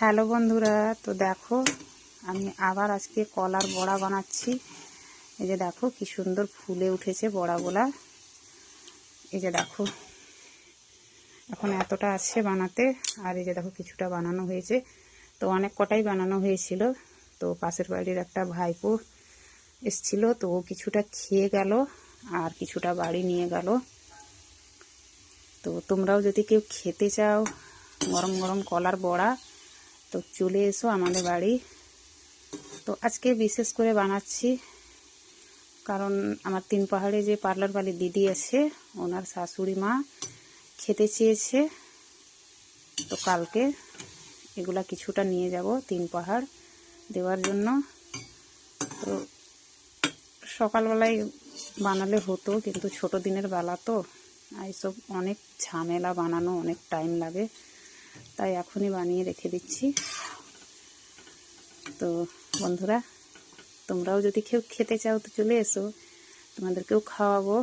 Hello বন্ধুরা, তো দেখো আমি আবার আজকে কলার বড়া বানাচ্ছি। এই যে দেখো কি সুন্দর ফুলে উঠেছে বড়াগুলা। এই যে দেখো এখন এতটা আছে বানাতে, আর এই যে দেখো কিছুটা বানানো হয়েছে। তো অনেক কটাই বানানো হয়েছিল। তো পাশের বাড়ির একটা ভাইপো এসছিল, তো ও কিছুটা খেয়ে গেল আর কিছুটা বাড়ি নিয়ে গেল। তো তোমরাও যদি কেউ খেতে চাও গরম গরম কলার বড়া, তো চলে এসো আমাদের বাড়ি। তো আজকে বিশেষ করে বানাচ্ছি কারণ আমার তিন পাহাড়ে যে পার্লার বালি দিদি আছে, ওনার শাশুড়ি মা খেতে চেয়েছে। তো কালকে এগুলা কিছুটা নিয়ে যাব তিন পাহাড় দেওয়ার জন্য। তো সকালবেলায় বানালে হতো, কিন্তু ছোট দিনের বেলা তো এইসব অনেক ঝামেলা, বানানো অনেক টাইম লাগে, তাই এখনই বানিয়ে রেখে দিচ্ছি। তো বন্ধুরা, তোমরাও যদি কেউ খেতে চাও তো চলে এসো, তোমাদেরকেও খাওয়াবো।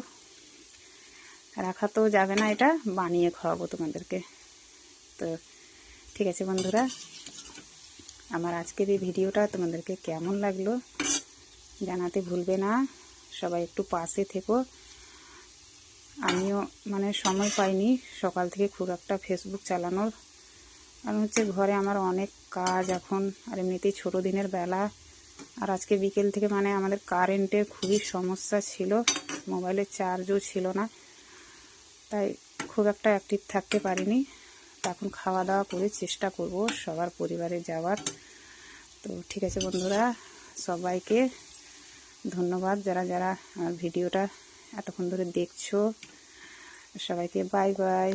রাখা তো যাবে না, এটা বানিয়ে খাওয়াবো তোমাদেরকে। তো ঠিক আছে বন্ধুরা, আমার আজকের এই ভিডিওটা তোমাদেরকে কেমন লাগলো জানাতে ভুলবে না। সবাই একটু পাশে থেকো। আমিও সময় পাইনি সকাল থেকে খুব একটা ফেসবুক চালানোর, কারণ হচ্ছে ঘরে আমার অনেক কাজ এখন, আর এমনিতেই ছোটো দিনের বেলা। আর আজকে বিকেল থেকে আমাদের কারেন্টের খুবই সমস্যা ছিল, মোবাইলের চার্জও ছিল না, তাই খুব একটা অ্যাক্টিভ থাকতে পারিনি। এখন খাওয়া দাওয়া করে চেষ্টা করব সবার পরিবারে যাওয়ার। তো ঠিক আছে বন্ধুরা, সবাইকে ধন্যবাদ যারা যারা আমার ভিডিওটা এতক্ষণ ধরে দেখছো। সবাইকে বাই বাই।